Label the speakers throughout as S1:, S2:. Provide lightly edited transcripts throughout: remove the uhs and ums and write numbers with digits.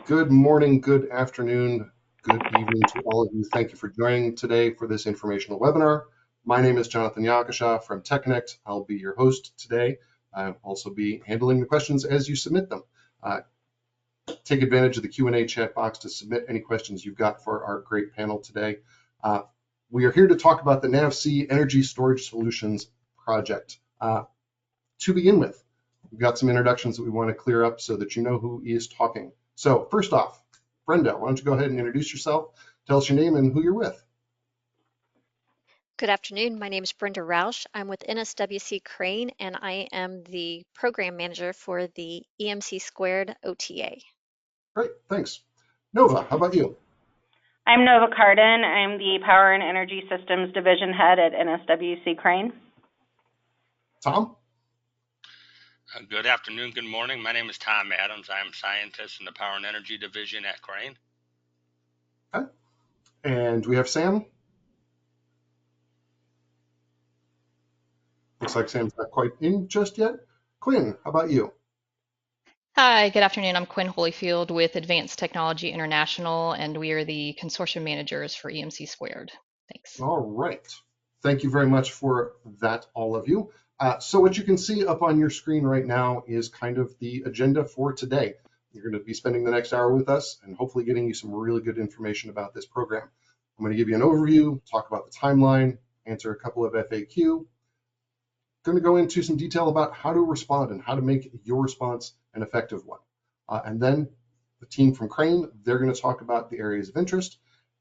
S1: Good morning, good afternoon, good evening to all of you. Thank you for joining today for this informational webinar. My name is Jonathan Yakasha from TechConnect. I'll be your host today. I'll also be handling the questions as you submit them. Take advantage of the Q&A chat box to submit any questions you've got for our great panel today. We are here to talk about the NAVSEA Energy Storage Solutions project. To begin with, we've got some introductions that we want to clear up so that you know who is talking. So first off, Brenda, why don't you go ahead and introduce yourself, tell us your name and who you're with.
S2: Good afternoon. My name is Brenda Roush. I'm with NSWC Crane, and I am the program manager for the EMC Squared OTA.
S1: Great, thanks. Nova, how about you?
S3: I'm Nova Cardin. I'm the Power and Energy Systems Division Head at NSWC Crane.
S1: Tom?
S4: Good afternoon, good morning. My name is Tom Adams. I am scientist in the Power and Energy Division at Crane.
S1: Okay. And we have Sam. Looks like Sam's not quite in just yet. Quinn, how about you?
S5: Hi, good afternoon. I'm Quinn Holyfield with Advanced Technology International, and we are the consortium managers for EMC Squared. Thanks.
S1: All right. Thank you very much for that, all of you. So what you can see up on your screen right now is kind of the agenda for today. You're going to be spending the next hour with us and hopefully getting you some really good information about this program. I'm going to give you an overview, talk about the timeline, answer a couple of FAQ. Going to go into some detail about how to respond and how to make your response an effective one. And then the team from Crane, they're going to talk about the areas of interest.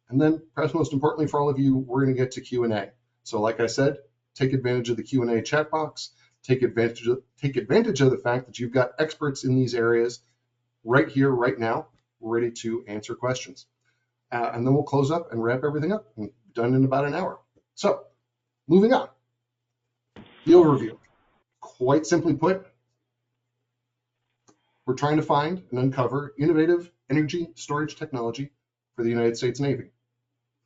S1: And then perhaps most importantly for all of you, we're going to get to Q&A. So like I said, take advantage of the Q&A chat box, take advantage of the fact that you've got experts in these areas right here, right now, ready to answer questions. And then we'll close up and wrap everything up and done in about an hour. So moving on. The overview. Quite simply put, we're trying to find and uncover innovative energy storage technology for the United States Navy.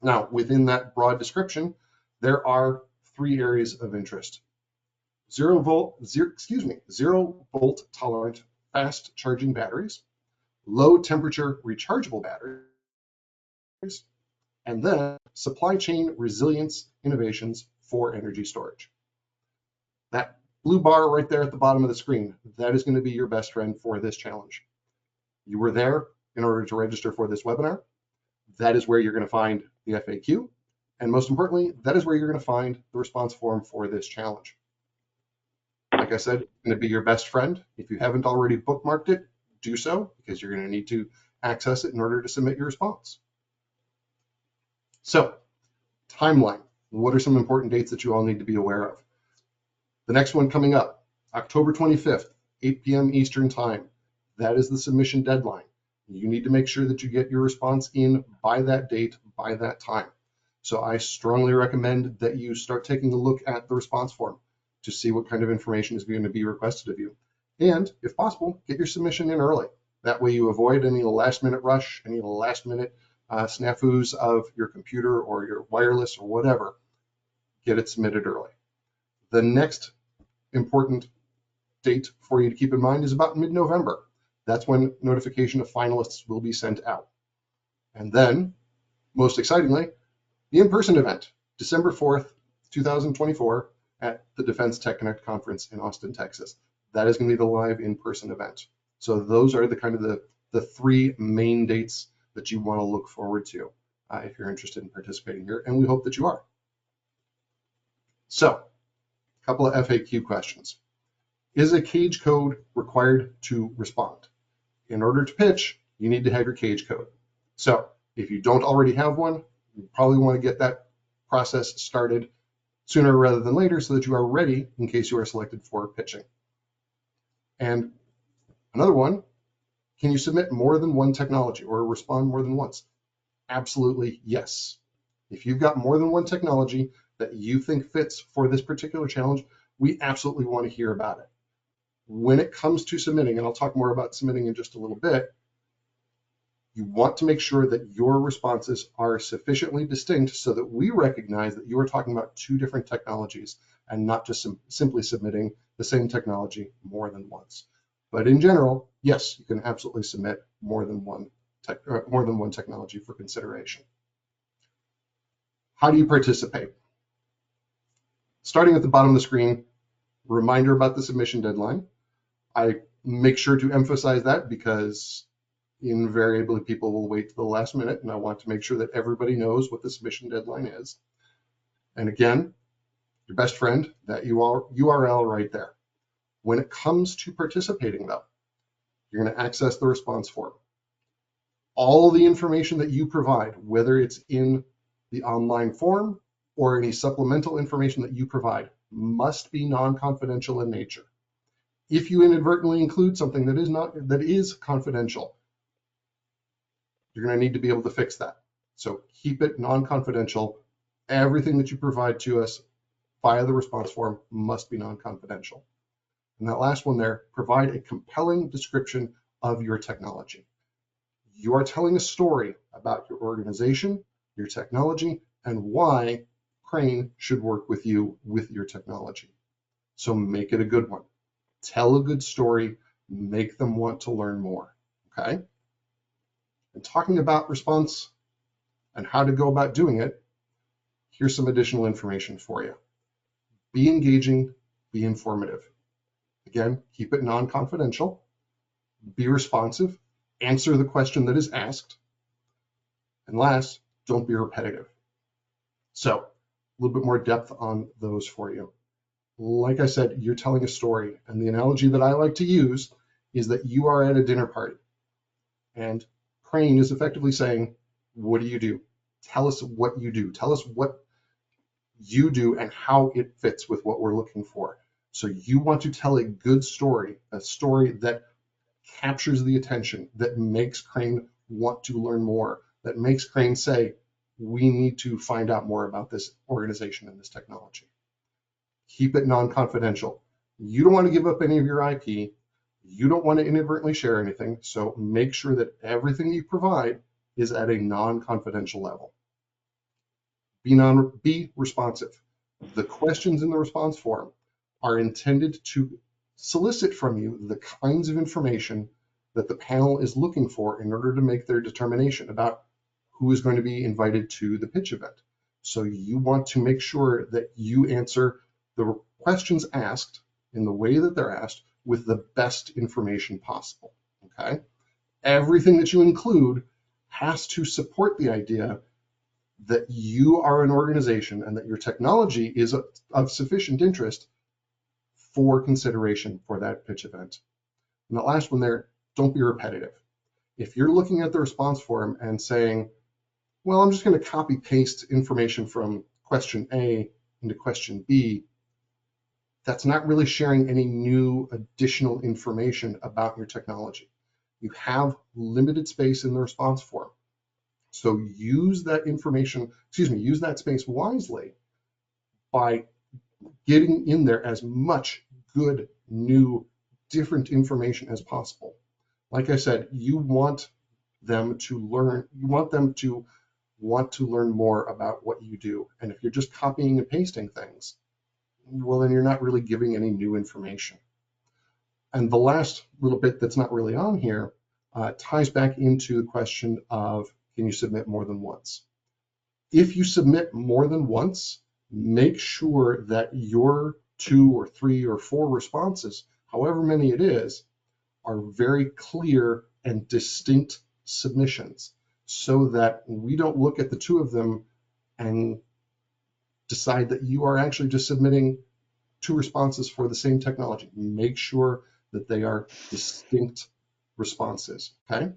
S1: Now, within that broad description, there are three areas of interest. Zero volt tolerant fast charging batteries, low temperature rechargeable batteries, and then supply chain resilience innovations for energy storage. That blue bar right there at the bottom of the screen, that is going to be your best friend for this challenge. You were there in order to register for this webinar. That is where you're going to find the FAQ. And most importantly, that is where you're going to find the response form for this challenge. Like I said, it's going to be your best friend. If you haven't already bookmarked it, do so, because you're going to need to access it in order to submit your response. So, timeline. What are some important dates that you all need to be aware of? The next one coming up, October 25th, 8 p.m. Eastern Time. That is the submission deadline. You need to make sure that you get your response in by that date, by that time. So I strongly recommend that you start taking a look at the response form to see what kind of information is going to be requested of you. And if possible, get your submission in early. That way you avoid any last minute rush, any last minute snafus of your computer or your wireless or whatever. Get it submitted early. The next important date for you to keep in mind is about mid-November. That's when notification of finalists will be sent out. And then, most excitingly, the in-person event, December 4th, 2024, at the Defense TechConnect Conference in Austin, Texas. That is going to be the live in-person event. So those are the kind of the three main dates that you want to look forward to if you're interested in participating here, and we hope that you are. So, a couple of FAQ questions. Is a cage code required to respond? In order to pitch, you need to have your cage code. So if you don't already have one, you probably want to get that process started sooner rather than later so that you are ready in case you are selected for pitching. And another one, can you submit more than one technology or respond more than once? Absolutely yes. If you've got more than one technology that you think fits for this particular challenge, we absolutely want to hear about it. When it comes to submitting, and I'll talk more about submitting in just a little bit, you want to make sure that your responses are sufficiently distinct so that we recognize that you are talking about two different technologies and not just simply submitting the same technology more than once. But in general, yes, you can absolutely submit more than one technology for consideration. How do you participate? Starting at the bottom of the screen, reminder about the submission deadline. I make sure to emphasize that because invariably people will wait to the last minute, and I want to make sure that everybody knows what the submission deadline is. And again, your best friend, that URL right there. When it comes to participating though, you're going to access the response form. All the information that you provide, whether it's in the online form or any supplemental information that you provide, must be non-confidential in nature. If you inadvertently include something that is confidential, you're going to need to be able to fix that. So keep it non-confidential. Everything that you provide to us via the response form must be non-confidential. And that last one there, provide a compelling description of your technology. You are telling a story about your organization, your technology, and why Crane should work with you with your technology. So make it a good one. Tell a good story, make them want to learn more, okay? And talking about response and how to go about doing it, here's some additional information for you. Be engaging, be informative. Again, keep it non-confidential, be responsive, answer the question that is asked, and last, don't be repetitive. So a little bit more depth on those for you. Like I said, you're telling a story, and the analogy that I like to use is that you are at a dinner party, and Crane is effectively saying, what do you do? Tell us what you do. Tell us what you do and how it fits with what we're looking for. So you want to tell a good story, a story that captures the attention, that makes Crane want to learn more, that makes Crane say, we need to find out more about this organization and this technology. Keep it non-confidential. You don't want to give up any of your IP. You don't want to inadvertently share anything. So make sure that everything you provide is at a non-confidential level. Be responsive. The questions in the response form are intended to solicit from you the kinds of information that the panel is looking for in order to make their determination about who is going to be invited to the pitch event. So you want to make sure that you answer the questions asked in the way that they're asked with the best information possible, okay? Everything that you include has to support the idea that you are an organization and that your technology is of sufficient interest for consideration for that pitch event. And the last one there, don't be repetitive. If you're looking at the response form and saying, well, I'm just going to copy paste information from question A into question B, that's not really sharing any new additional information about your technology. You have limited space in the response form. So use that use that space wisely by getting in there as much good, new, different information as possible. Like I said, you want them to learn, you want them to want to learn more about what you do. And if you're just copying and pasting things, well, then you're not really giving any new information. And the last little bit that's not really on here ties back into the question of, can you submit more than once? If you submit more than once, make sure that your 2 or 3 or 4 responses, however many it is, are very clear and distinct submissions so that we don't look at the 2 of them and decide that you are actually just submitting 2 responses for the same technology. Make sure that they are distinct responses, okay?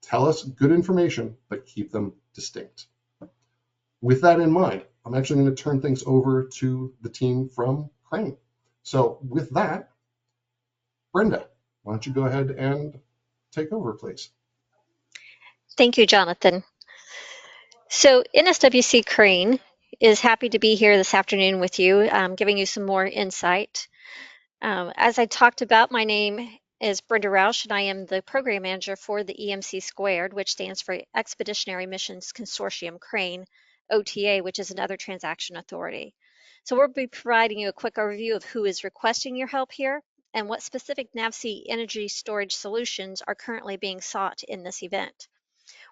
S1: Tell us good information, but keep them distinct. With that in mind, I'm actually going to turn things over to the team from Crane. So with that, Brenda, why don't you go ahead and take over, please?
S2: Thank you, Jonathan. So NSWC Crane is happy to be here this afternoon with you, giving you some more insight. As I talked about, my name is Brenda Rausch, and I am the program manager for the EMC Squared, which stands for Expeditionary Missions Consortium Crane, OTA, which is another transaction authority. So we'll be providing you a quick overview of who is requesting your help here. and what specific NAVSEA energy storage solutions are currently being sought in this event.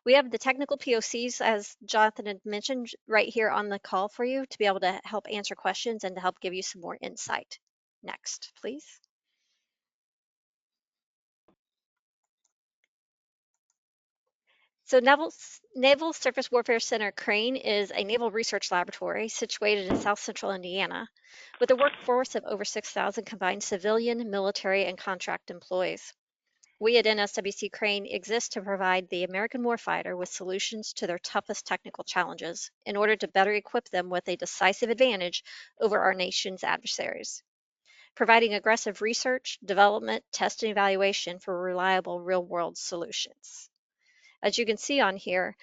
S2: We have the technical POCs, as Jonathan had mentioned, right here on the call for you to be able to help answer questions and to help give you some more insight. Next, please. So Naval Surface Warfare Center Crane is a naval research laboratory situated in south central Indiana with a workforce of over 6,000 combined civilian, military, and contract employees. We at NSWC Crane exist to provide the American warfighter with solutions to their toughest technical challenges in order to better equip them with a decisive advantage over our nation's adversaries, providing aggressive research, development, test, and evaluation for reliable real-world solutions. As you can see on here,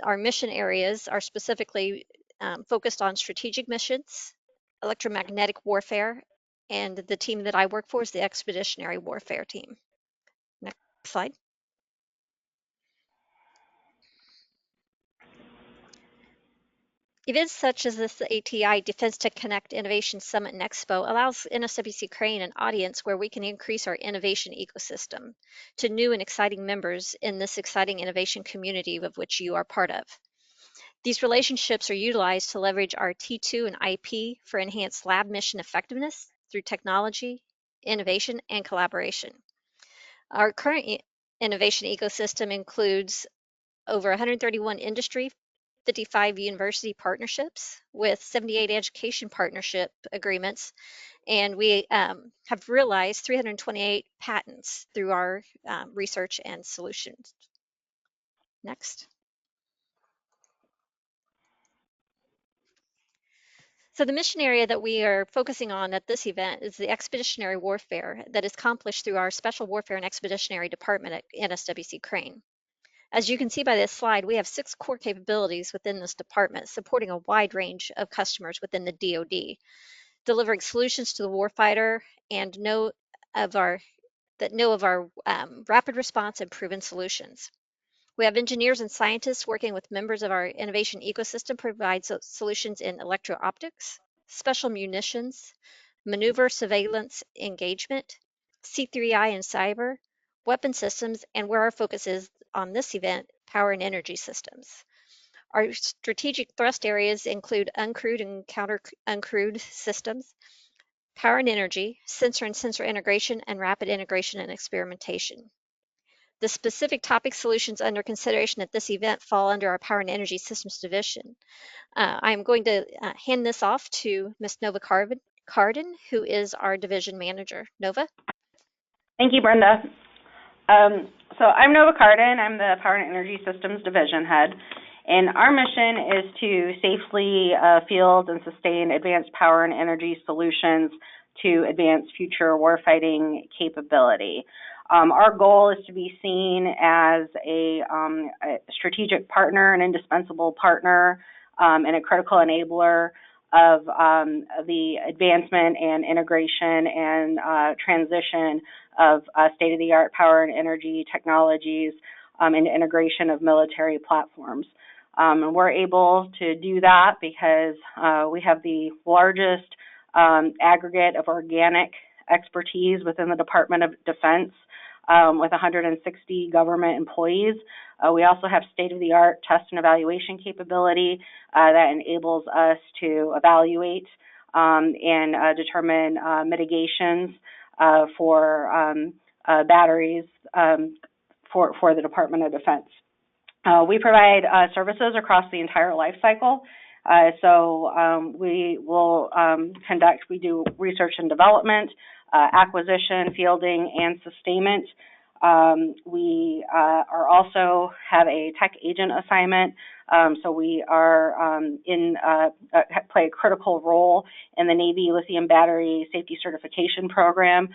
S2: our mission areas are specifically focused on strategic missions, electromagnetic warfare, and the team that I work for is the expeditionary warfare team. Next slide. Events such as this ATI Defense TechConnect Innovation Summit and Expo allows NSWC Crane an audience where we can increase our innovation ecosystem to new and exciting members in this exciting innovation community of which you are part of. These relationships are utilized to leverage our T2 and IP for enhanced lab mission effectiveness through technology, innovation, and collaboration. Our current innovation ecosystem includes over 131 industry, 55 university partnerships with 78 education partnership agreements, and we have realized 328 patents through our research and solutions. Next. So the mission area that we are focusing on at this event is the expeditionary warfare that is accomplished through our Special Warfare and Expeditionary Department at NSWC Crane. As you can see by this slide, we have 6 core capabilities within this department, supporting a wide range of customers within the DoD, delivering solutions to the warfighter and know of our rapid response and proven solutions. We have engineers and scientists working with members of our innovation ecosystem provide solutions in electro-optics, special munitions, maneuver surveillance engagement, C3I and cyber, weapon systems, and where our focus is on this event, power and energy systems. Our strategic thrust areas include uncrewed and counter-uncrewed systems, power and energy, sensor and sensor integration, and rapid integration and experimentation. The specific topic solutions under consideration at this event fall under our Power and Energy Systems Division. I'm going to hand this off to Ms. Nova Carden, who is our division manager. Nova?
S3: Thank you, Brenda. So I'm Nova Carden. I'm the Power and Energy Systems Division Head. And our mission is to safely field and sustain advanced power and energy solutions to advance future warfighting capability. Our goal is to be seen as a strategic partner, an indispensable partner, and a critical enabler of the advancement and integration and transition of state-of-the-art power and energy technologies and integration of military platforms. And we're able to do that because we have the largest aggregate of organic expertise within the Department of Defense with 160 government employees. We also have state-of-the-art test and evaluation capability that enables us to evaluate and determine mitigations for batteries for the Department of Defense. We provide services across the entire life cycle. We will we do research and development, acquisition, fielding, and sustainment. We are also have a tech agent assignment, so we are play a critical role in the Navy lithium battery safety certification program,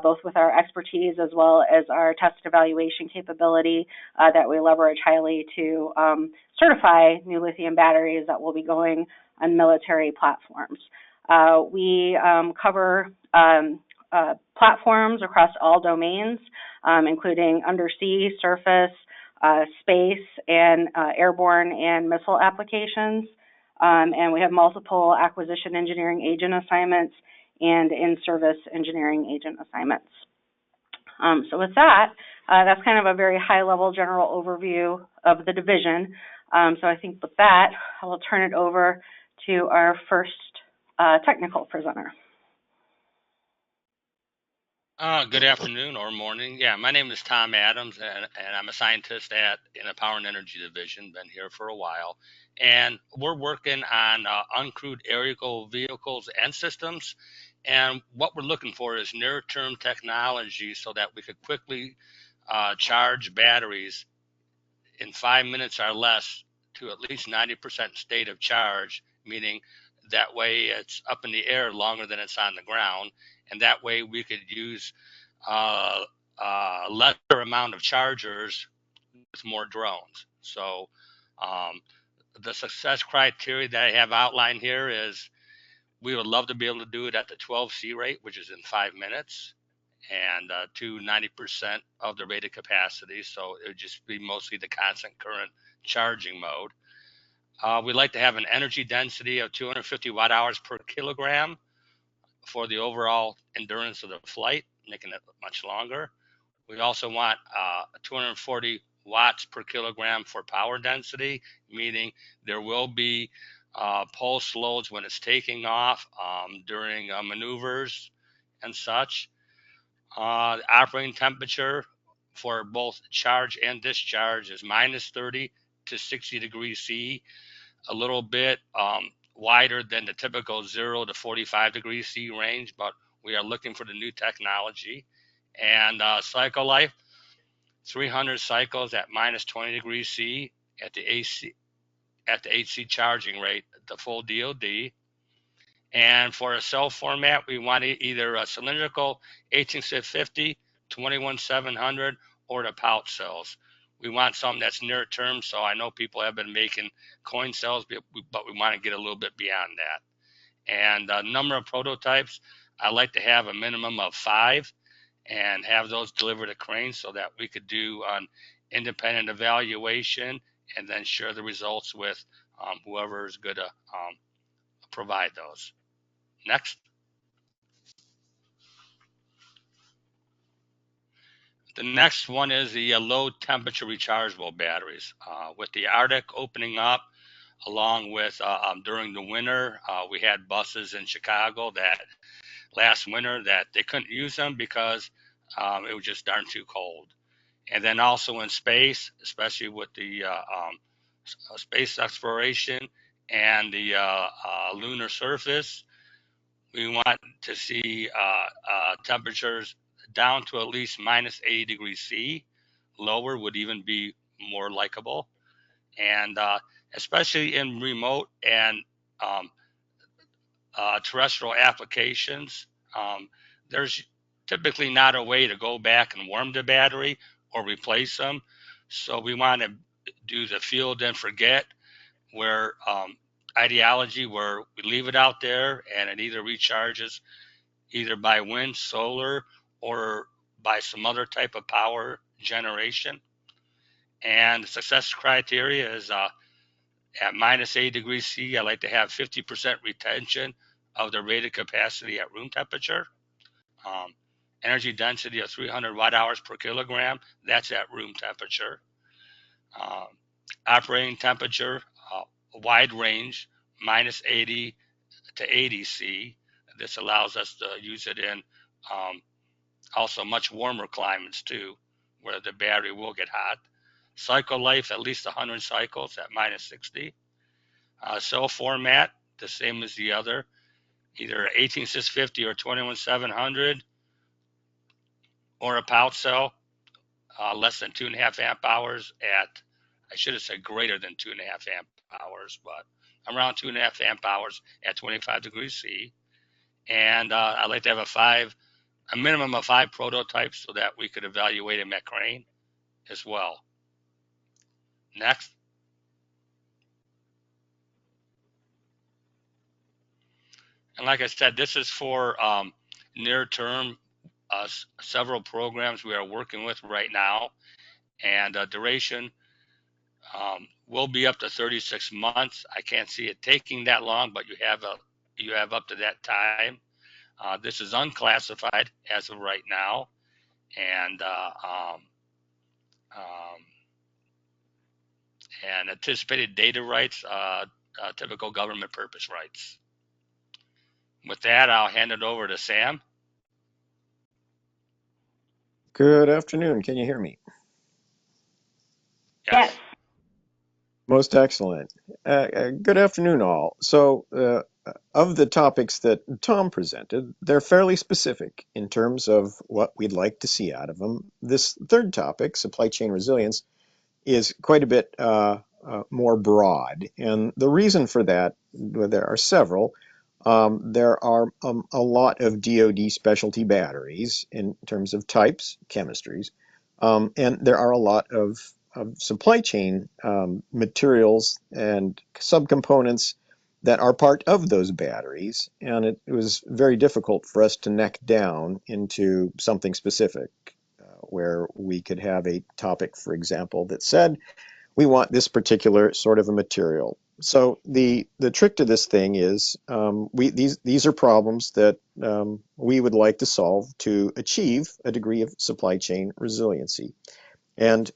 S3: both with our expertise as well as our test evaluation capability that we leverage highly to certify new lithium batteries that will be going on military platforms. We cover platforms across all domains, including undersea, surface, space, and airborne and missile applications. And we have multiple acquisition engineering agent assignments and in-service engineering agent assignments. So with that, that's kind of a very high-level general overview of the division. So I think with that, I will turn it over to our first technical presenter.
S4: Good afternoon or morning. Yeah, my name is Tom Adams, and I'm a scientist in the Power and Energy Division. Been here for a while, and we're working on uncrewed aerial vehicles and systems. And what we're looking for is near-term technology so that we could quickly charge batteries in 5 minutes or less to at least 90% state of charge, meaning that way it's up in the air longer than it's on the ground, and that way we could use lesser amount of chargers with more drones. So the success criteria that I have outlined here is we would love to be able to do it at the 12C rate, which is in 5 minutes, and to 90% of the rated capacity. So it would just be mostly the constant current charging mode. We'd like to have an energy density of 250 watt hours per kilogram for the overall endurance of the flight, making it much longer. We also want 240 watts per kilogram for power density, meaning there will be pulse loads when it's taking off during maneuvers and such. The operating temperature for both charge and discharge is minus 30 to 60 degrees C, a little bit wider than the typical 0 to 45 degrees C range, but we are looking for the new technology. And cycle life, 300 cycles at minus 20 degrees C at the AC charging rate, the full DOD. And for a cell format, we want either a cylindrical 18650, 21700, or the pouch cells. We want something that's near term, so I know people have been making coin cells, but we want to get a little bit beyond that. And the number of prototypes, I like to have a minimum of 5 and have those delivered to Crane so that we could do an independent evaluation and then share the results with whoever is going to provide those. Next. The next one is the low temperature rechargeable batteries. With the Arctic opening up, along with during the winter, we had buses in Chicago that last winter that they couldn't use them because it was just darn too cold. And then also in space, especially with the space exploration and the lunar surface, we want to see temperatures down to at least minus 80 degrees C. Lower would even be more likable. And especially in remote and terrestrial applications, there's typically not a way to go back and warm the battery or replace them. So we want to do the field and forget where ideology where we leave it out there and it either recharges either by wind, solar, or by some other type of power generation. And the success criteria is at minus 8 degrees C, I like to have 50% retention of the rated capacity at room temperature. Energy density of 300 watt hours per kilogram, that's at room temperature. Operating temperature, wide range, minus 80 to 80 C. This allows us to use it in also much warmer climates too, where the battery will get hot. Cycle life, at least 100 cycles at minus 60. Cell format, the same as the other, either 18650 or 21700, or a pouch cell, less than 2.5 amp hours at, I should have said greater than 2.5 amp hours, but around 2.5 amp hours at 25 degrees C. And I'd like to have a minimum of 5 prototypes so that we could evaluate them at Crane as well. Next. And like I said, this is for near term, several programs we are working with right now, and duration will be up to 36 months. I can't see it taking that long, but you have up to that time. This is unclassified as of right now, and um, anticipated data rights, typical government purpose rights. With that, I'll hand it over to Sam.
S6: Good afternoon. Can you hear me?
S4: Yes.
S3: Yes.
S6: Most excellent. Good afternoon, all. So, of the topics that Tom presented, they're fairly specific in terms of what we'd like to see out of them. This third topic, supply chain resilience, is quite a bit more broad. And the reason for that, well, there are several. There are a lot of DoD specialty batteries in terms of types, chemistries, and there are a lot of supply chain materials and subcomponents that are part of those batteries. And it was very difficult for us to neck down into something specific, where we could have a topic, for example, that said, we want this particular sort of a material. So the trick to this thing is these are problems that we would like to solve to achieve a degree of supply chain resiliency. And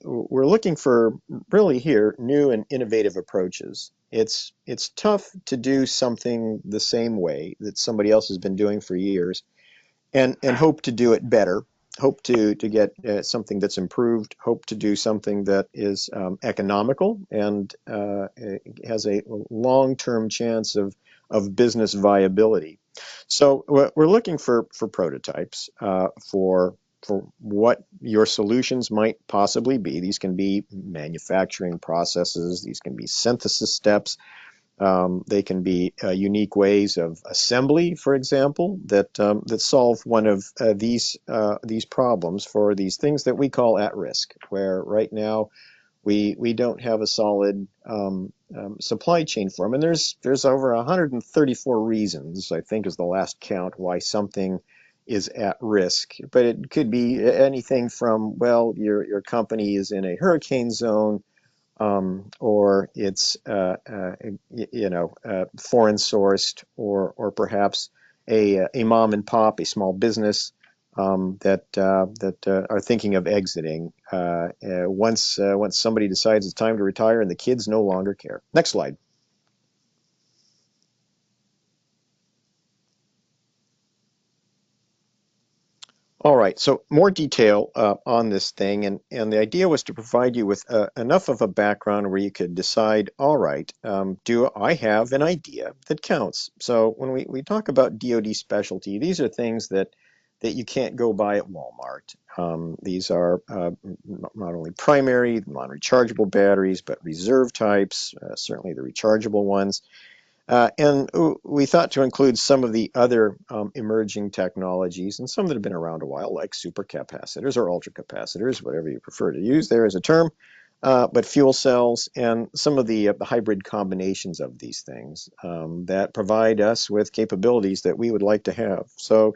S6: we're looking for really here new and innovative approaches. It's tough to do something the same way that somebody else has been doing for years and hope to do it better, hope to get something that's improved, hope to do something that is economical and has a long-term chance of business viability. So we're looking for prototypes for what your solutions might possibly be. These can be manufacturing processes, these can be synthesis steps, they can be unique ways of assembly, for example, that solve one of these problems for these things that we call at risk, where right now we don't have a solid supply chain for them. And there's over 134 reasons, I think, is the last count, why something is at risk. But it could be anything from, well, your company is in a hurricane zone, or it's foreign sourced, or perhaps a mom and pop, a small business that are thinking of exiting once somebody decides it's time to retire and the kids no longer care. Next slide. All right, so more detail on this thing, and the idea was to provide you with enough of a background where you could decide, all right, do I have an idea that counts? So when we talk about DoD specialty, these are things that you can't go buy at Walmart. These are not only primary, non-rechargeable batteries, but reserve types, certainly the rechargeable ones. And we thought to include some of the other emerging technologies and some that have been around a while, like supercapacitors or ultracapacitors, whatever you prefer to use there as a term, but fuel cells and some of the hybrid combinations of these things that provide us with capabilities that we would like to have. So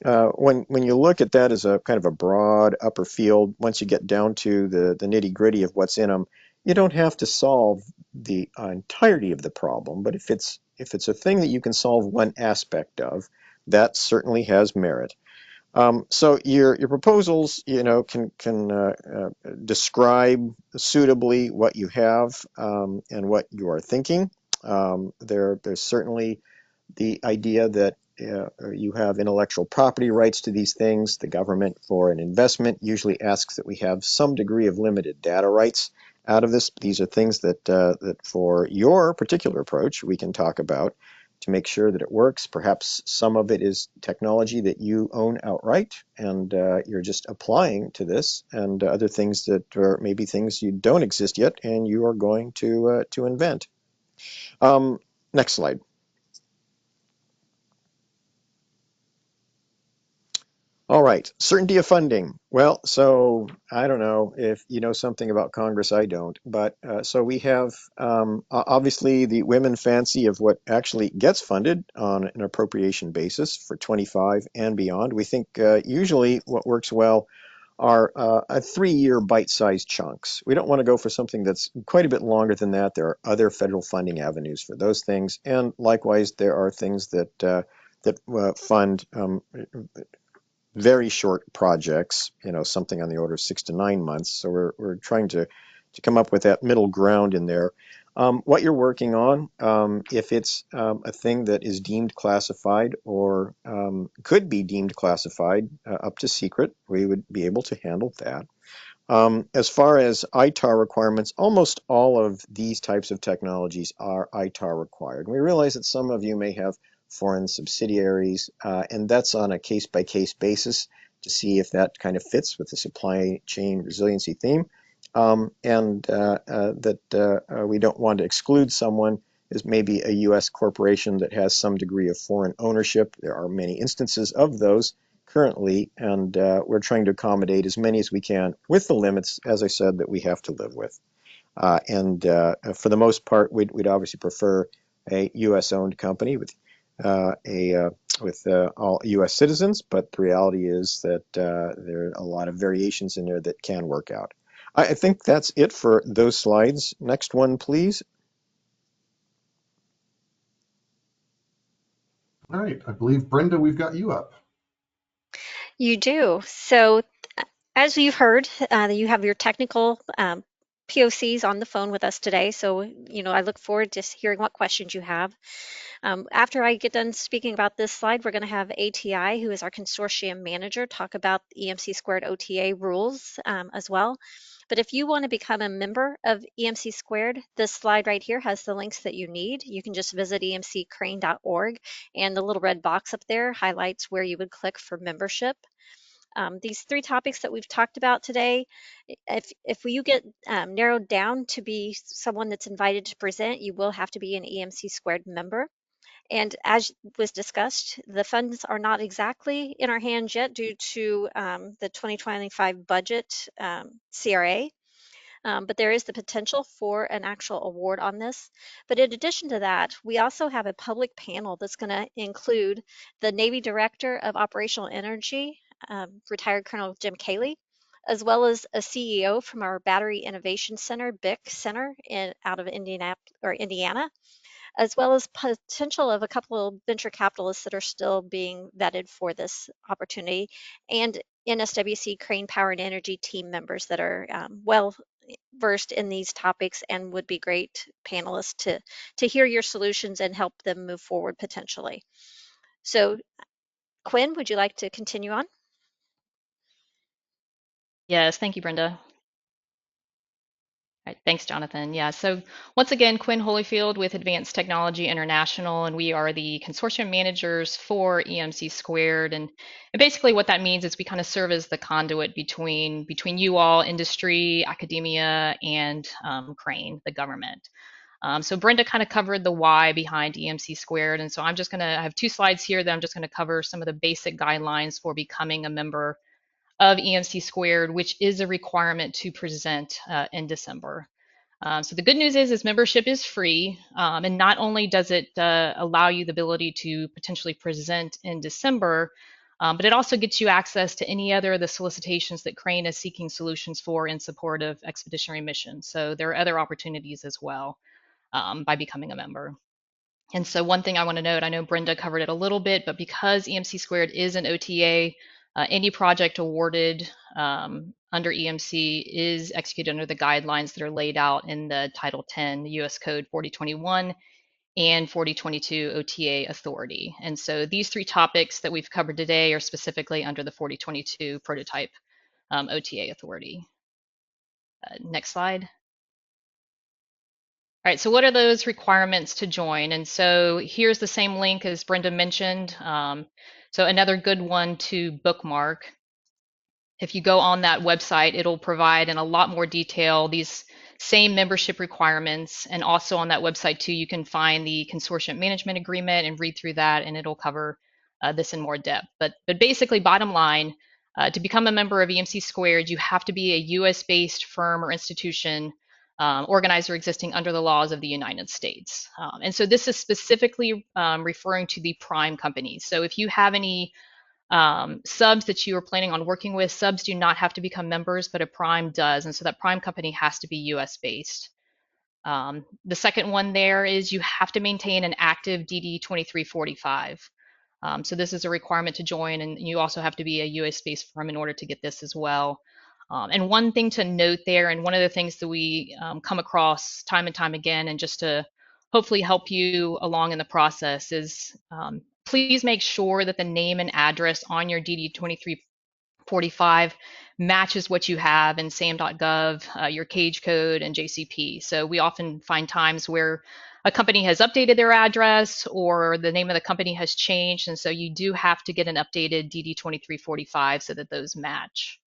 S6: when you look at that as a kind of a broad upper field, once you get down to the nitty gritty of what's in them, you don't have to solve the entirety of the problem, but if it's a thing that you can solve one aspect of, that certainly has merit. So your proposals, can describe suitably what you have and what you are thinking. There's certainly the idea that you have intellectual property rights to these things. The government, for an investment, usually asks that we have some degree of limited data rights out of this. These are things that for your particular approach, we can talk about to make sure that it works. Perhaps some of it is technology that you own outright, and you're just applying to this, and other things that are maybe things you don't exist yet, and you are going to invent. Next slide. All right, certainty of funding. Well, so I don't know if you know something about Congress, I don't, but so we have obviously the women fancy of what actually gets funded on an appropriation basis for 25 and beyond. We think usually what works well are a 3-year bite-sized chunks. We don't want to go for something that's quite a bit longer than that. There are other federal funding avenues for those things, and likewise, there are things that that fund very short projects, something on the order of 6 to 9 months. So we're trying to come up with that middle ground in there. What you're working on, if it's a thing that is deemed classified or could be deemed classified up to secret, we would be able to handle that. As far as ITAR requirements, almost all of these types of technologies are ITAR required. We realize that some of you may have foreign subsidiaries, and that's on a case-by-case basis to see if that kind of fits with the supply chain resiliency theme, and that we don't want to exclude someone as maybe a U.S. corporation that has some degree of foreign ownership. There are many instances of those currently, and we're trying to accommodate as many as we can with the limits, as I said, that we have to live with. And for the most part, we'd obviously prefer a U.S.-owned company with all U.S. citizens, but the reality is that there are a lot of variations in there that can work out. I think that's it for those slides. Next one, please.
S1: All right, I believe, Brenda, we've got you up.
S2: You do. So, as you've heard, you have your technical POCs on the phone with us today. So, I look forward to hearing what questions you have. After I get done speaking about this slide, we're going to have ATI, who is our consortium manager, talk about EMC squared OTA rules as well. But if you want to become a member of EMC squared, this slide right here has the links that you need. You can just visit emccrane.org, and the little red box up there highlights where you would click for membership. These three topics that we've talked about today, if you get narrowed down to be someone that's invited to present, you will have to be an EMC squared member. And as was discussed, the funds are not exactly in our hands yet due to the 2025 budget CRA. But there is the potential for an actual award on this. But in addition to that, we also have a public panel that's going to include the Navy Director of Operational Energy, retired Colonel Jim Cayley, as well as a CEO from our Battery Innovation Center, BIC Center, out of Indiana, as well as potential of a couple of venture capitalists that are still being vetted for this opportunity, and NSWC Crane Power and Energy team members that are well versed in these topics and would be great panelists to hear your solutions and help them move forward potentially. So, Quinn, would you like to continue on?
S5: Yes, thank you, Brenda. All right, thanks, Jonathan. Yeah, so once again, Quinn Holyfield with Advanced Technology International, and we are the consortium managers for EMC Squared. And basically what that means is we kind of serve as the conduit between you all, industry, academia, and Crane, the government. So Brenda kind of covered the why behind EMC Squared, and so I have two slides here that I'm just going to cover some of the basic guidelines for becoming a member of EMC Squared, which is a requirement to present in December. So the good news is membership is free, and not only does it allow you the ability to potentially present in December, but it also gets you access to any other of the solicitations that Crane is seeking solutions for in support of expeditionary missions. So there are other opportunities as well by becoming a member. And so one thing I want to note, I know Brenda covered it a little bit, but because EMC Squared is an OTA, any project awarded under EMC is executed under the guidelines that are laid out in the Title 10, U.S. Code 4021 and 4022 OTA authority. And so these three topics that we've covered today are specifically under the 4022 prototype OTA authority. Next slide. All right, so what are those requirements to join? And so here's the same link as Brenda mentioned. So another good one to bookmark. If you go on that website, it'll provide in a lot more detail these same membership requirements. And also on that website too, you can find the consortium management agreement and read through that, and it'll cover this in more depth. But basically, bottom line, to become a member of EMC Squared, you have to be a US-based firm or institution organized or existing under the laws of the United States. And so this is specifically referring to the prime companies. So if you have any subs that you are planning on working with, subs do not have to become members, but a prime does. And so that prime company has to be US based. The second one there is you have to maintain an active DD 2345. So this is a requirement to join, and you also have to be a US-based firm in order to get this as well. And one thing to note there, and one of the things that we come across time and time again, and just to hopefully help you along in the process, is please make sure that the name and address on your DD2345 matches what you have in SAM.gov, your cage code, and JCP. So we often find times where a company has updated their address or the name of the company has changed, and so you do have to get an updated DD2345 so that those match.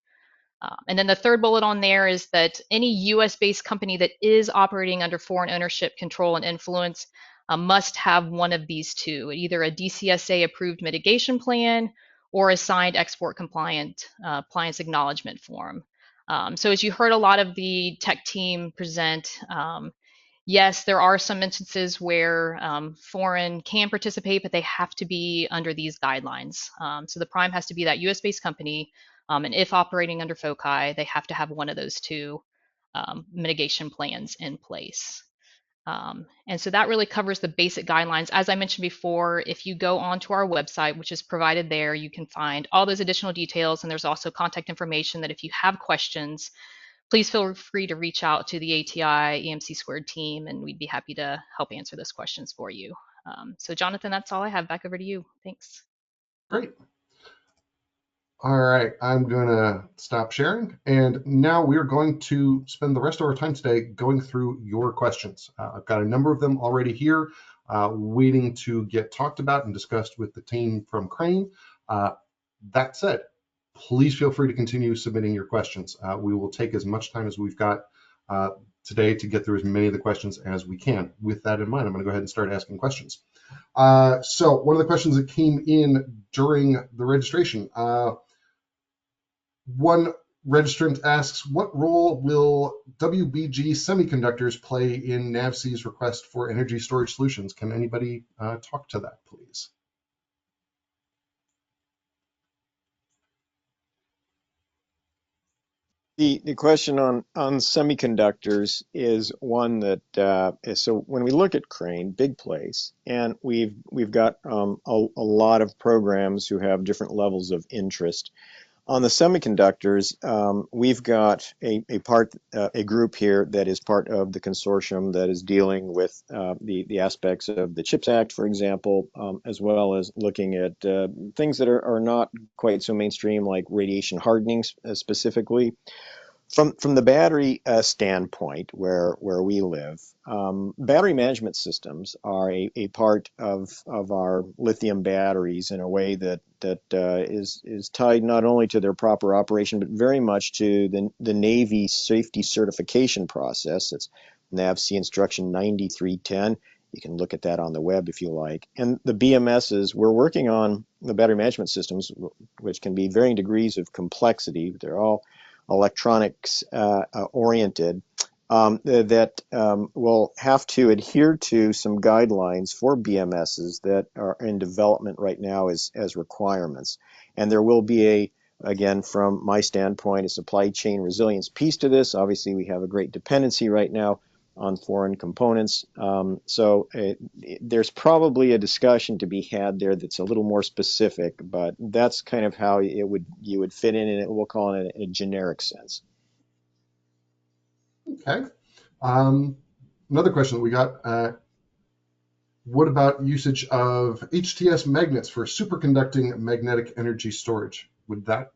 S5: And then the third bullet on there is that any US-based company that is operating under foreign ownership, control, and influence must have one of these two, either a DCSA approved mitigation plan or a signed export compliance acknowledgement form. So as you heard a lot of the tech team present, yes, there are some instances where foreign can participate, but they have to be under these guidelines. So the prime has to be that US-based company, and if operating under FOCI, they have to have one of those two mitigation plans in place. And so that really covers the basic guidelines. As I mentioned before, if you go onto our website, which is provided there, you can find all those additional details, and there's also contact information that if you have questions, please feel free to reach out to the ATI EMC Squared team, and we'd be happy to help answer those questions for you. So Jonathan, that's all I have. Back over to you. Thanks.
S1: Great. All right, I'm going to stop sharing. And now we're going to spend the rest of our time today going through your questions. I've got a number of them already here, waiting to get talked about and discussed with the team from Crane. That said, please feel free to continue submitting your questions. We will take as much time as we've got today to get through as many of the questions as we can. With that in mind, I'm going to go ahead and start asking questions. So one of the questions that came in during the registration, one registrant asks, what role will WBG semiconductors play in NAVSEA's request for energy storage solutions? Can anybody talk to that, please?
S6: The question on semiconductors is one that so when we look at Crane, big place, and we've got a lot of programs who have different levels of interest. On the semiconductors, we've got a group here that is part of the consortium that is dealing with the aspects of the CHIPS Act, for example, as well as looking at things that are not quite so mainstream, like radiation hardening specifically. From the battery standpoint, where we live, battery management systems are a part of our lithium batteries in a way that is tied not only to their proper operation, but very much to the Navy safety certification process. It's NAVSEA Instruction 9310. You can look at that on the web if you like. And the BMSs, we're working on the battery management systems, which can be varying degrees of complexity. They're all electronics oriented, that will have to adhere to some guidelines for BMSs that are in development right now as requirements. And there will be again, from my standpoint, a supply chain resilience piece to this. Obviously, we have a great dependency right now on foreign components. So there's probably a discussion to be had there that's a little more specific, but that's kind of how you would fit in it. We'll call it in a generic sense.
S1: Okay. Another question that we got, what about usage of HTS magnets for superconducting magnetic energy storage? Would that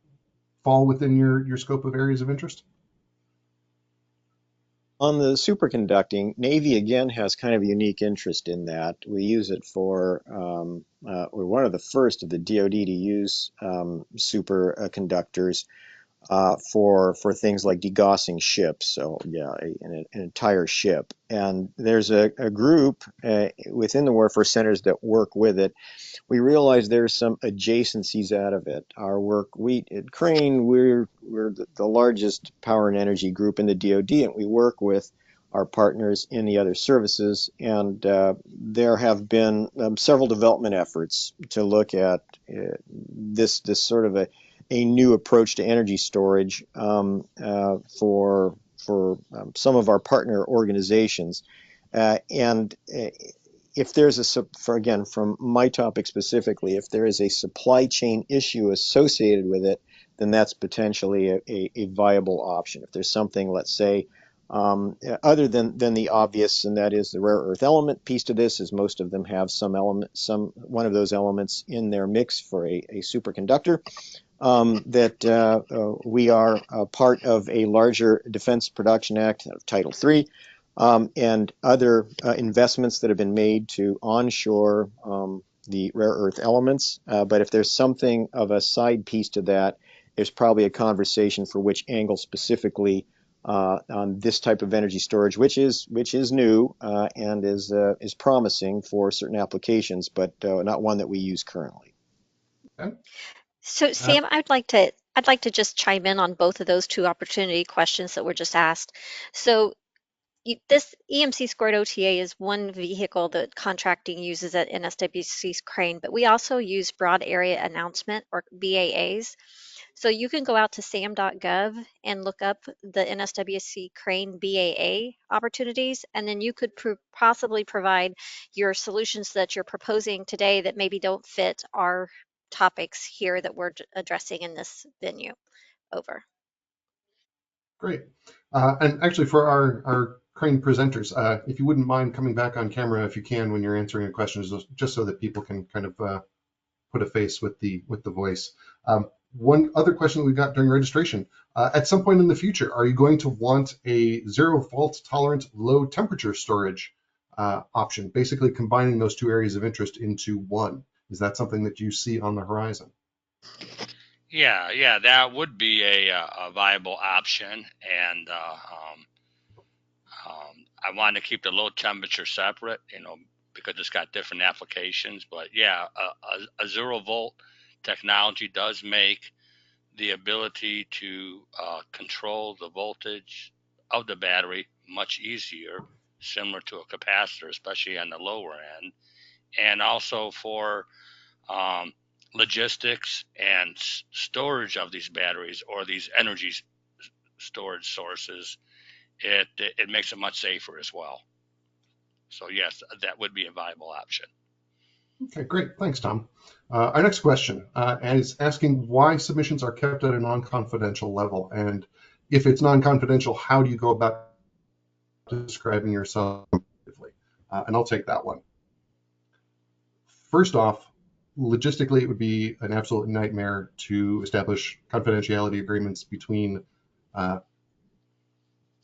S1: fall within your scope of areas of interest?
S6: On the superconducting, Navy again has kind of a unique interest in that. We use it for, we're one of the first of the DoD to use superconductors for things like degaussing ships. So yeah, an entire ship. And there's a group within the Warfare Centers that work with it. We realize there's some adjacencies out of it. Our work, at Crane, we're the largest power and energy group in the DoD, and we work with our partners in the other services. And there have been several development efforts to look at this sort of a new approach to energy storage for some of our partner organizations. And if there's again, from my topic specifically, if there is a supply chain issue associated with it, then that's potentially a viable option. If there's something, let's say, other than the obvious, and that is the rare earth element piece to this, is most of them have some one of those elements in their mix for a superconductor. We are part of a larger Defense Production Act of Title III, and other investments that have been made to onshore the rare earth elements. But if there's something of a side piece to that, there's probably a conversation for which angle specifically on this type of energy storage, which is new and is promising for certain applications, but not one that we use currently.
S1: Okay.
S2: So Sam, I'd like to just chime in on both of those two opportunity questions that were just asked. So this EMC squared OTA is one vehicle that contracting uses at NSWC's Crane, but we also use broad area announcement, or BAAs. So you can go out to sam.gov and look up the NSWC Crane BAA opportunities, and then you could possibly provide your solutions that you're proposing today that maybe don't fit our topics here that we're addressing in this venue. Over.
S1: Great. And actually, for our Crane presenters, if you wouldn't mind coming back on camera if you can when you're answering a question, just so that people can kind of put a face with the voice. One other question that we got during registration: at some point in the future, are you going to want a 0 fault tolerant, low temperature storage option, basically combining those two areas of interest into one? Is that something that you see on the horizon?
S4: Yeah, that would be a viable option, and I want to keep the low temperature separate, because it's got different applications. But yeah, a 0 volt technology does make the ability to control the voltage of the battery much easier, similar to a capacitor, especially on the lower end, and also for logistics and storage of these batteries or these energy storage sources. It makes it much safer as well. So yes, that would be a viable option.
S1: Okay, great. Thanks, Tom. Our next question is asking why submissions are kept at a non-confidential level, and if it's non-confidential, how do you go about describing yourself effectively? And I'll take that one. First off, logistically, it would be an absolute nightmare to establish confidentiality agreements between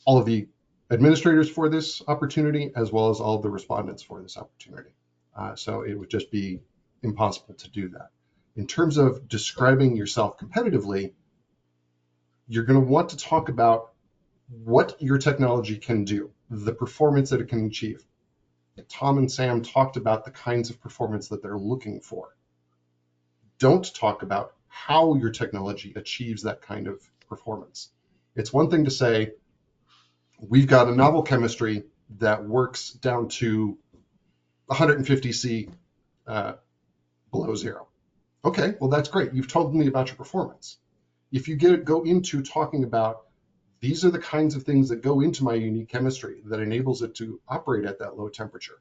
S1: all of the administrators for this opportunity, as well as all of the respondents for this opportunity. So it would just be impossible to do that. In terms of describing yourself competitively, you're going to want to talk about what your technology can do, the performance that it can achieve. Tom and Sam talked about the kinds of performance that they're looking for. Don't talk about how your technology achieves that kind of performance. It's one thing to say, we've got a novel chemistry that works down to 150 C below zero. Okay, well, that's great. You've told me about your performance. If you go into talking about these are the kinds of things that go into my unique chemistry that enables it to operate at that low temperature,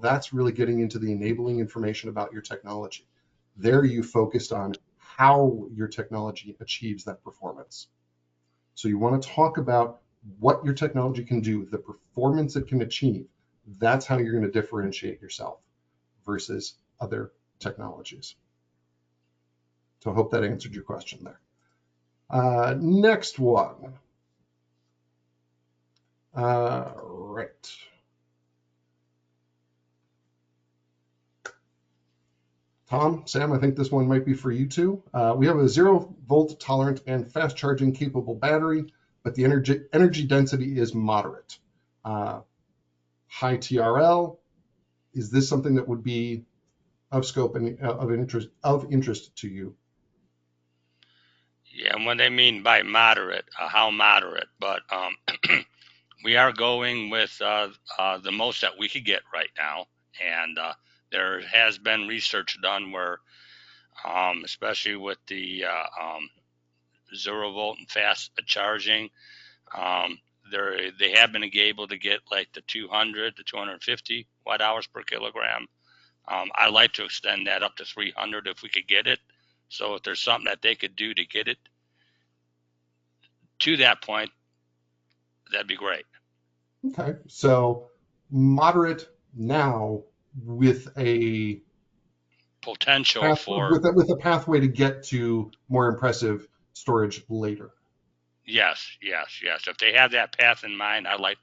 S1: that's really getting into the enabling information about your technology. There you focused on how your technology achieves that performance. So you want to talk about what your technology can do, the performance it can achieve. That's how you're going to differentiate yourself versus other technologies. So I hope that answered your question there. Next one. Right. Tom, Sam, I think this one might be for you too. We have a 0 volt tolerant and fast charging capable battery, but the energy density is moderate. High TRL. Is this something that would be of scope and of interest to you?
S4: Yeah, and what they mean by moderate, how moderate, but we are going with the most that we could get right now, and there has been research done where, especially with the 0 volt and fast charging, they have been able to get like the 200 to 250 watt hours per kilogram. I'd like to extend that up to 300 if we could get it. So if there's something that they could do to get it to that point, that'd be great.
S1: Okay, so moderate now with a
S4: Potential for
S1: with a pathway to get to more impressive storage later.
S4: yes. If they have that path in mind, I'd like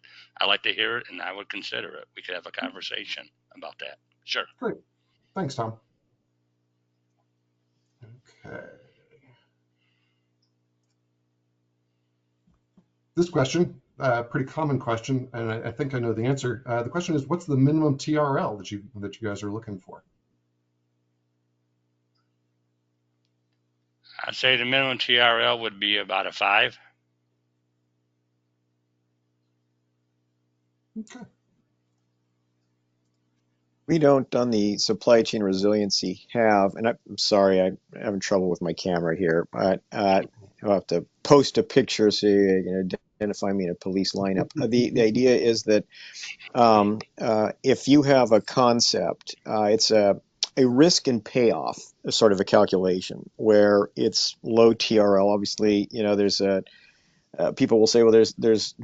S4: to hear it, and I would consider it. We could have a conversation about that. Sure.
S1: Great, thanks, Tom. Okay. This question, pretty common question, and I think I know the answer. The question is, what's the minimum TRL that you guys are looking for?
S4: I'd say the minimum TRL would be about a 5.
S1: Okay.
S6: We don't, on the supply chain resiliency, have, and I'm sorry, I'm having trouble with my camera here, but I'll have to post a picture so you can identify me in a police lineup. The idea is that if you have a concept, it's a risk and payoff sort of a calculation where it's low TRL. Obviously, there's a people will say, well, there's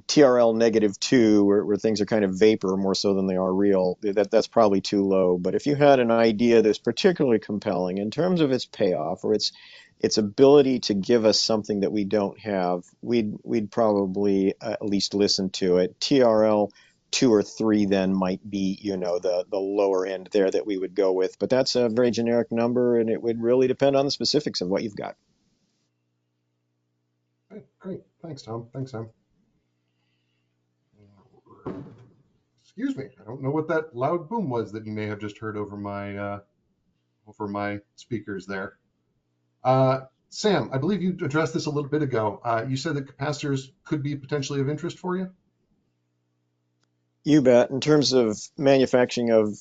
S6: TRL -2 where things are kind of vapor more so than they are real. That's probably too low. But if you had an idea that's particularly compelling in terms of its payoff or its ability to give us something that we don't have, we'd probably at least listen to it. TRL 2 or 3 then might be the lower end there that we would go with. But that's a very generic number, and it would really depend on the specifics of what you've got.
S1: Great. Thanks, Tom. Thanks, Sam. Excuse me. I don't know what that loud boom was that you may have just heard over my speakers there. Sam, I believe you addressed this a little bit ago. You said that capacitors could be potentially of interest for you?
S6: You bet. In terms of manufacturing of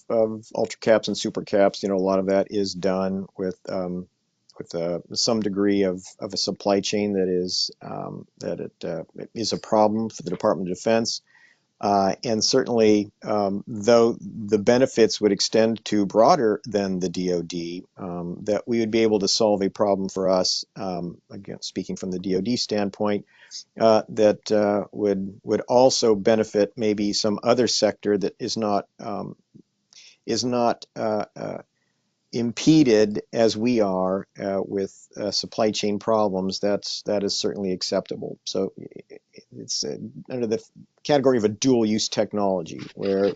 S6: ultra caps and super caps, a lot of that is done with some degree of a supply chain that is a problem for the Department of Defense. And certainly, though the benefits would extend to broader than the DoD, that we would be able to solve a problem for us, again, speaking from the DoD standpoint, that would also benefit maybe some other sector that is not impeded as we are with supply chain problems. That is certainly acceptable. So it's under the category of a dual use technology where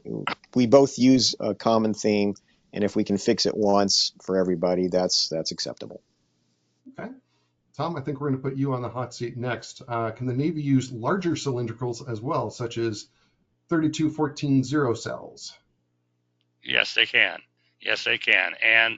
S6: we both use a common theme, and if we can fix it once for everybody, that's acceptable.
S1: Okay. Tom, I think we're going to put you on the hot seat next. Can the Navy use larger cylindricals as well, such as 3214 cells?
S4: Yes, they can. And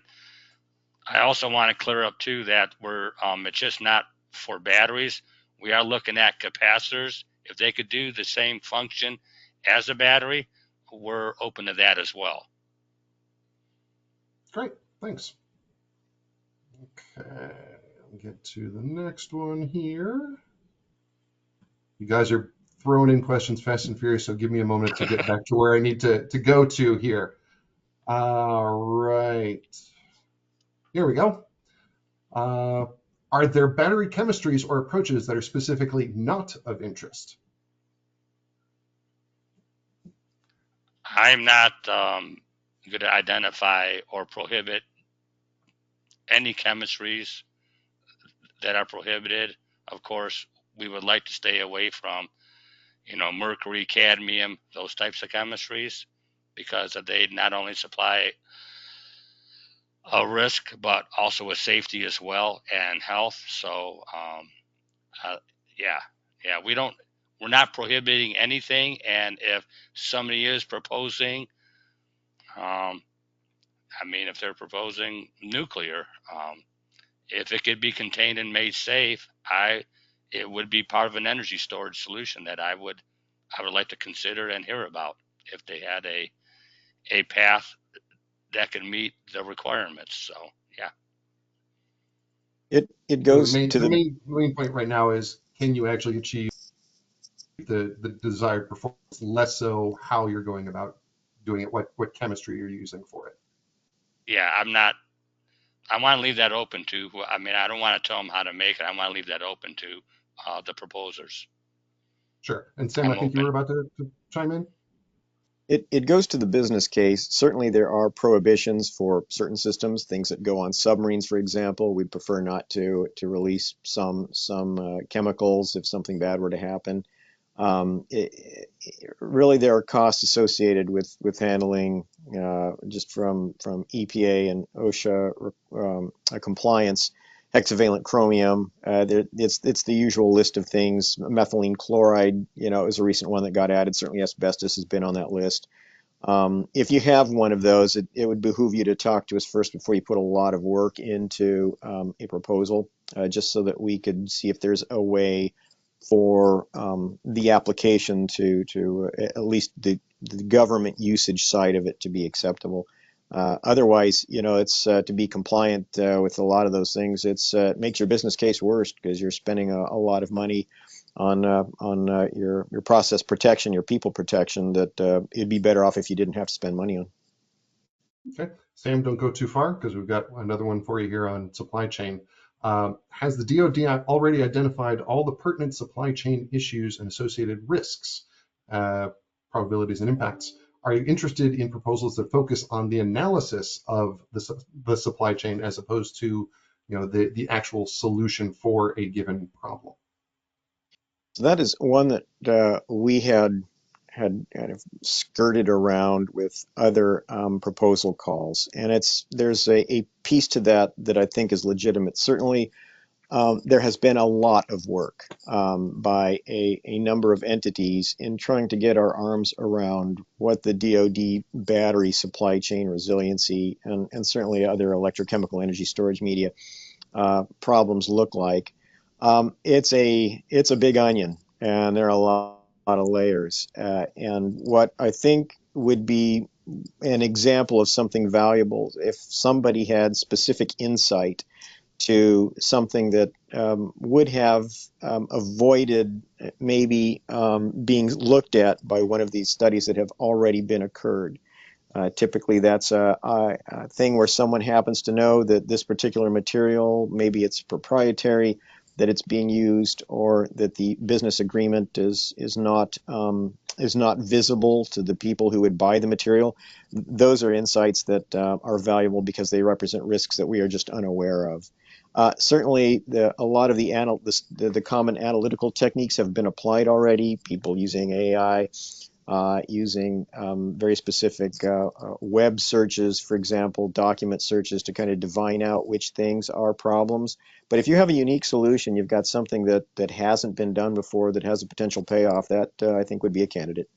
S4: I also want to clear up too that it's just not for batteries. We are looking at capacitors. If they could do the same function as a battery, we're open to that as well.
S1: Great, thanks. Okay, I'll get to the next one here. You guys are throwing in questions fast and furious, so give me a moment to get back to where I need to go to here. All right. Here we go. Are there battery chemistries or approaches that are specifically not of interest?
S4: I'm not going to identify or prohibit any chemistries that are prohibited. Of course, we would like to stay away from, mercury, cadmium, those types of chemistries, because they not only supply a risk, but also a safety as well and health. So, we're not prohibiting anything. And if somebody is proposing, if they're proposing nuclear, if it could be contained and made safe, it would be part of an energy storage solution that I would like to consider and hear about if they had a path that can meet the requirements. So yeah.
S6: It goes
S1: the
S6: to
S1: main point right now is, can you actually achieve the desired performance, less so how you're going about doing it, what chemistry you're using for it.
S4: Yeah, I'm not. I want to leave that open to. I mean, I don't want to tell them how to make it. I want to leave that open to the proposers.
S1: Sure. And Sam, I
S4: I'm
S1: think you were
S4: open.
S1: about to chime in.
S6: It goes to the business case. Certainly, there are prohibitions for certain systems, things that go on submarines, for example. We'd prefer not to release some chemicals if something bad were to happen. Really, there are costs associated with handling just from EPA and OSHA compliance. Hexavalent chromium, it's the usual list of things. Methylene chloride, is a recent one that got added. Certainly, asbestos has been on that list. If you have one of those, it would behoove you to talk to us first before you put a lot of work into a proposal, just so that we could see if there's a way for the application to at least the government usage side of it to be acceptable. Otherwise, it's to be compliant with a lot of those things. It makes your business case worse because you're spending a lot of money on your process protection, your people protection that it'd be better off if you didn't have to spend money on.
S1: Okay, Sam, don't go too far because we've got another one for you here on supply chain. Has the DoD already identified all the pertinent supply chain issues and associated risks, probabilities, and impacts? Are you interested in proposals that focus on the analysis of the supply chain as opposed to, the actual solution for a given problem?
S6: So that is one that we had kind of skirted around with other proposal calls, and there's a piece to that I think is legitimate. Certainly, there has been a lot of work by a number of entities in trying to get our arms around what the DoD battery supply chain resiliency and certainly other electrochemical energy storage media problems look like. It's a big onion, and there are a lot of layers. And what I think would be an example of something valuable if somebody had specific insight to something that would have avoided maybe being looked at by one of these studies that have already been occurred. Typically, that's a thing where someone happens to know that this particular material, maybe it's proprietary, that it's being used, or that the business agreement is not visible to the people who would buy the material. Those are insights that are valuable because they represent risks that we are just unaware of. Certainly, a lot of the common analytical techniques have been applied already. People using AI, using very specific web searches, for example, document searches to kind of divine out which things are problems. But if you have a unique solution, you've got something that hasn't been done before that has a potential payoff, that I think would be a candidate.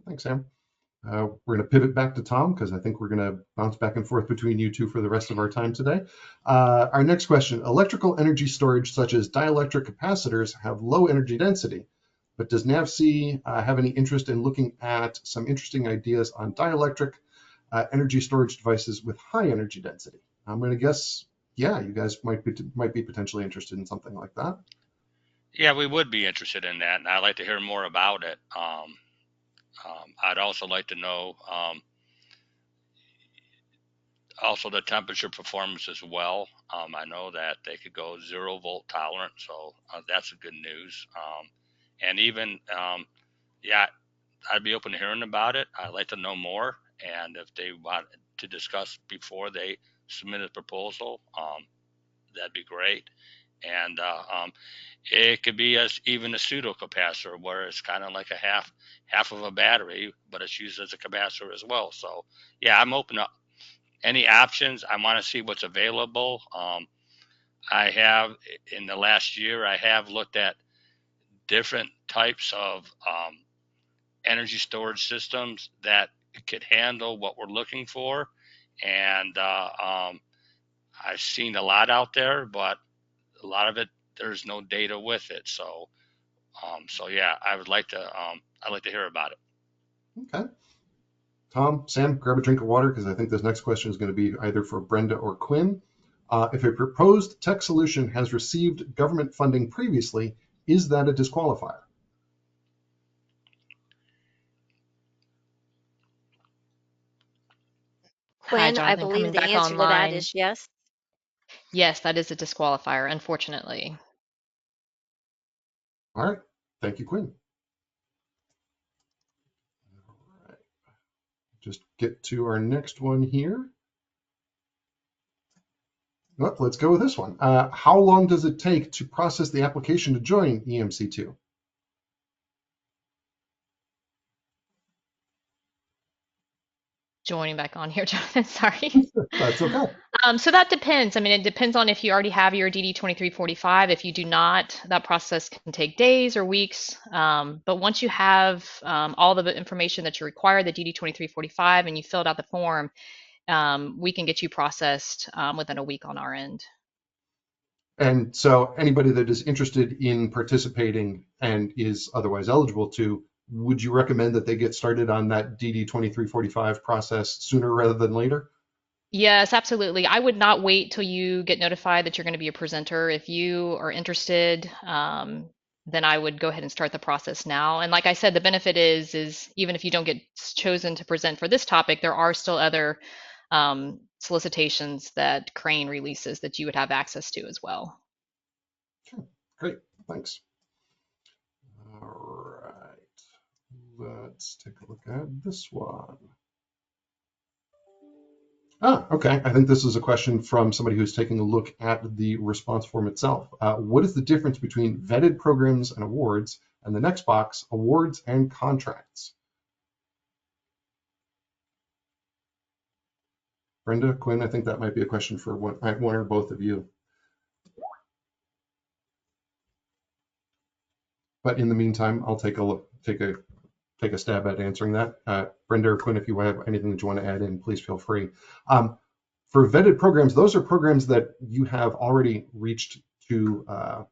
S1: Thanks, Sam. We're going to pivot back to Tom because I think we're going to bounce back and forth between you two for the rest of our time today. Our next question: electrical energy storage such as dielectric capacitors have low energy density, but does NAVSEA have any interest in looking at some interesting ideas on dielectric energy storage devices with high energy density? I'm going to guess, yeah, you guys might be potentially interested in something like that.
S4: Yeah, we would be interested in that, and I'd like to hear more about it. I'd also like to know also the temperature performance as well. I know that they could go 0 volt tolerant, so that's a good news. And even, yeah, I'd be open to hearing about it. I'd like to know more, and if they want to discuss before they submit a proposal, that'd be great. And it could be even a pseudo capacitor where it's kind of like a half of a battery, but it's used as a capacitor as well. So yeah, I'm open to any options. I want to see what's available. I have in the last year, I have looked at different types of energy storage systems that could handle what we're looking for, and I've seen a lot out there, but a lot of it there's no data with it. So yeah, I'd like to hear about it.
S1: Okay. Tom, Sam, grab a drink of water because I think this next question is going to be either for Brenda or Quinn. If a proposed tech solution has received government funding previously, Is that a disqualifier?
S5: Hi,
S2: Quinn, I
S5: Jonathan,
S2: believe
S5: coming
S2: the
S5: back
S2: answer to that
S5: online.
S2: is yes.
S5: Yes, that is a disqualifier, unfortunately.
S1: All right. Thank you, Quinn. All right. Just get to our next one here. Well, let's go with this one. How long does it take to process the application to join EMC2?
S5: Joining back on here, Jonathan, sorry.
S1: That's okay.
S5: So that depends. I mean, it depends on if you already have your DD 2345. If you do not, that process can take days or weeks. But once you have all the information that you require, the DD 2345, and you filled out the form, we can get you processed within a week on our end.
S1: And so anybody that is interested in participating and is otherwise eligible to, would you recommend that they get started on that DD 2345 process sooner rather than later?
S5: Yes, absolutely. I would not wait till you get notified that you're going to be a presenter. If you are interested, then I would go ahead and start the process now. And like I said, the benefit is even if you don't get chosen to present for this topic, there are still other solicitations that Crane releases that you would have access to as well.
S1: Okay, great, thanks. All right, let's take a look at this one. Okay. I think this is a question from somebody who's taking a look at the response form itself. What is the difference between vetted programs and awards, and the next box, awards and contracts? Brenda, Quinn, I think that might be a question for one or both of you. But in the meantime, I'll take a look, take a stab at answering that. Brenda or Quinn, if you have anything that you want to add in, please feel free. For vetted programs, those are programs that you have already reached to,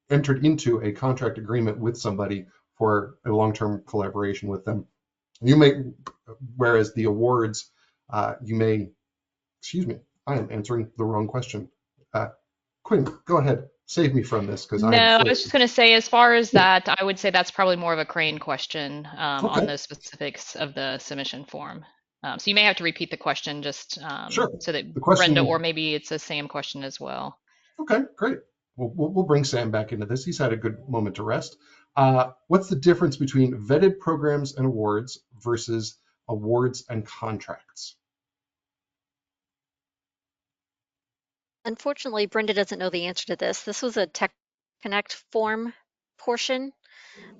S1: entered into a contract agreement with somebody for a long-term collaboration with them. You may, whereas the awards, you may, I am answering the wrong question. Quinn, go ahead. Save me from this because
S5: No,
S1: I'm
S5: I was just going to say, as far as that, I would say that's probably more of a Crane question
S1: okay.
S5: on the specifics of the submission form. So you may have to repeat the question just
S1: Sure.
S5: so that
S1: The question,
S5: Brenda, or maybe it's a Sam question as well.
S1: Okay, great. We'll bring Sam back into this. He's had a good moment to rest. What's the difference between vetted programs and awards versus awards and contracts?
S2: Unfortunately, Brenda doesn't know the answer to this. This was a TechConnect form portion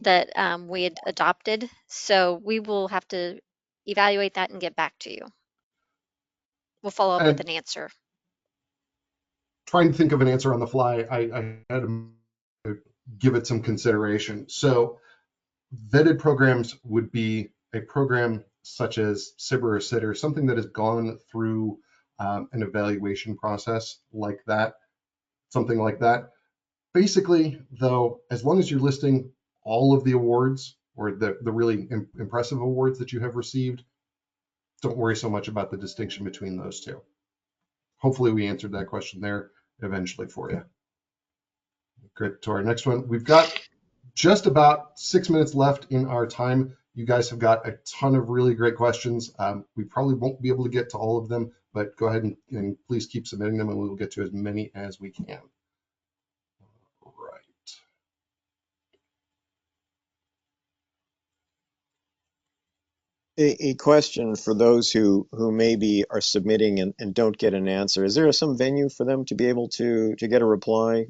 S2: that we had adopted. So we will have to evaluate that and get back to you. We'll follow up with
S1: And
S2: an answer.
S1: trying to think of an answer on the fly, I had to give it some consideration. So vetted programs would be a program such as SIBR or SITR, something that has gone through an evaluation process like that, something like that. Basically, though, as long as you're listing all of the awards or the really impressive awards that you have received, don't worry so much about the distinction between those two. Hopefully we answered that question there eventually for you. Great. To our next one. We've got just about 6 minutes left in our time. You guys have got a ton of really great questions. We probably won't be able to get to all of them, but go ahead and please keep submitting them and we will get to as many as we can. Right.
S6: A question for those who maybe are submitting and don't get an answer. Is there some venue for them to be able to get a reply?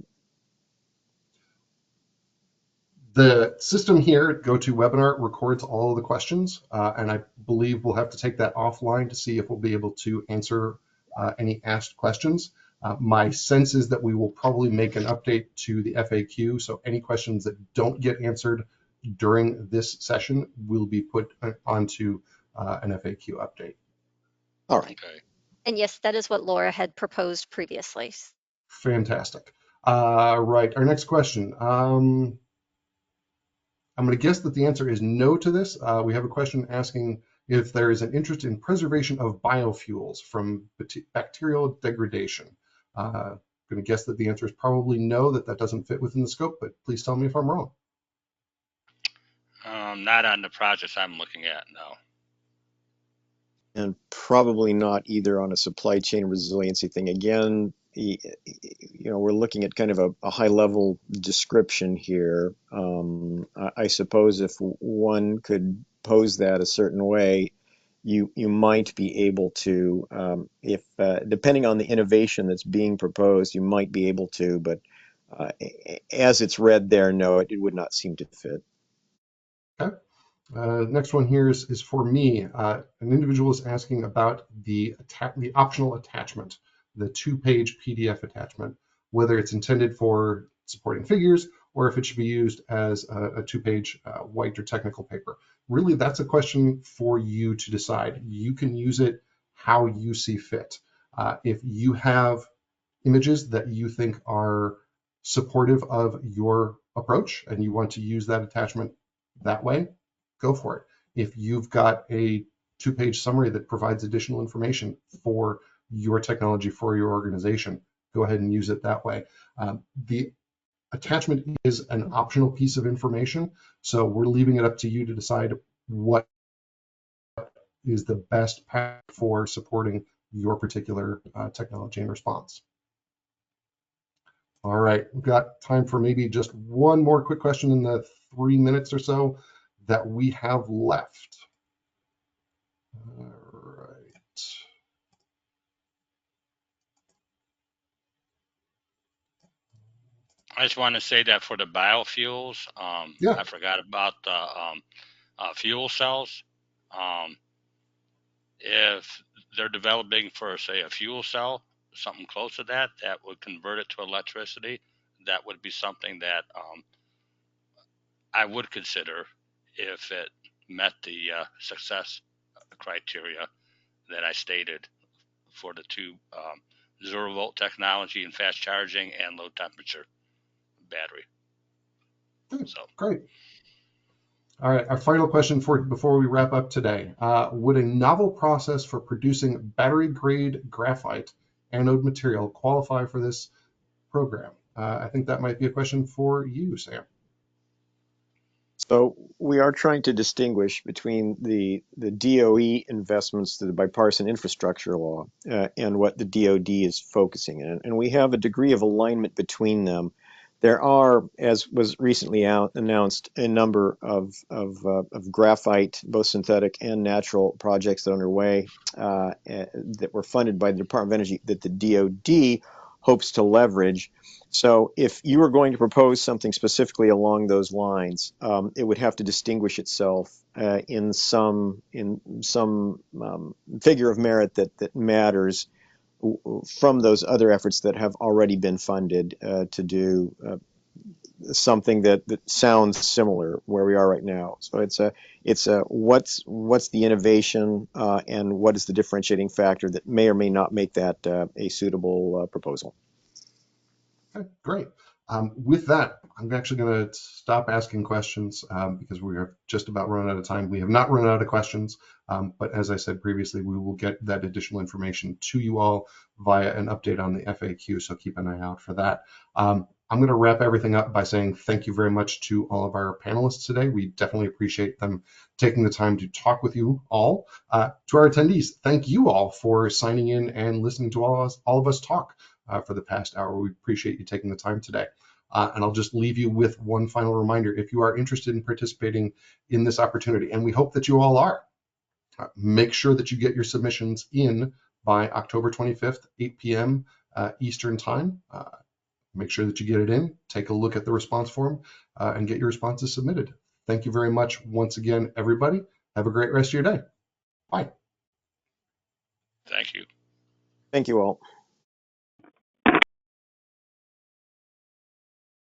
S1: The system here, GoToWebinar, records all of the questions, and I believe we'll have to take that offline to see if we'll be able to answer any asked questions. My sense is that we will probably make an update to the FAQ, so any questions that don't get answered during this session will be put onto an FAQ update.
S6: All right.
S4: Okay.
S2: And yes, that is what Laura had proposed previously.
S1: Fantastic. Right, our next question. I'm going to guess that the answer is no to this. We have a question asking if there is an interest in preservation of biofuels from bacterial degradation. going to guess that the answer is probably no, that doesn't fit within the scope, but please tell me if I'm wrong.
S4: Not on the projects I'm looking at, no.
S6: And probably not either on a supply chain resiliency thing. Again, we're looking at kind of a high level description here. I suppose if one could pose that a certain way, you might be able to, if depending on the innovation that's being proposed, you might be able to, but as it's read there, no, it would not seem to fit.
S1: Okay. Next one here is for me. An individual is asking about the optional attachment, the 2-page PDF attachment, whether it's intended for supporting figures or if it should be used as a 2-page white or technical paper. Really, that's a question for you to decide. You can use it how you see fit. If you have images that you think are supportive of your approach and you want to use that attachment that way, go for it. If you've got a 2-page summary that provides additional information for your technology, for your organization, go ahead and use it that way. The attachment is an optional piece of information, so we're leaving it up to you to decide what is the best path for supporting your particular technology and response. All right, we've got time for maybe just one more quick question in the 3 minutes or so that we have left. All right.
S4: I just want to say that for the biofuels,
S1: Yeah.
S4: I forgot about the fuel cells. If they're developing for, say, a fuel cell, something close to that, that would convert it to electricity, that would be something that I would consider if it met the success criteria that I stated for the two 0-volt technology and fast charging and low temperature battery. So
S1: Great. All right, our final question before we wrap up today. Would a novel process for producing battery-grade graphite anode material qualify for this program? I think that might be a question for you, Sam.
S6: So we are trying to distinguish between the DOE investments, the bipartisan infrastructure law, and what the DoD is focusing in. And we have a degree of alignment between them. There are, as was recently announced, a number of graphite, both synthetic and natural, projects that are underway that were funded by the Department of Energy that the DoD hopes to leverage. So if you were going to propose something specifically along those lines, it would have to distinguish itself in some figure of merit that matters from those other efforts that have already been funded to do something that sounds similar where we are right now. So it's a what's the innovation and what is the differentiating factor that may or may not make that a suitable proposal.
S1: Okay, great. With that, I'm actually going to stop asking questions because we are just about running out of time. We have not run out of questions, but as I said previously, we will get that additional information to you all via an update on the FAQ, so keep an eye out for that. I'm going to wrap everything up by saying thank you very much to all of our panelists today. We definitely appreciate them taking the time to talk with you all. To our attendees, thank you all for signing in and listening to all of us talk for the past hour. We appreciate you taking the time today. And I'll just leave you with one final reminder. If you are interested in participating in this opportunity, and we hope that you all are, make sure that you get your submissions in by October 25th, 8 p.m. Eastern time. Make sure that you get it in, take a look at the response form, and get your responses submitted. Thank you very much once again, everybody. Have a great rest of your day. Bye.
S4: thank you.
S6: Thank you all.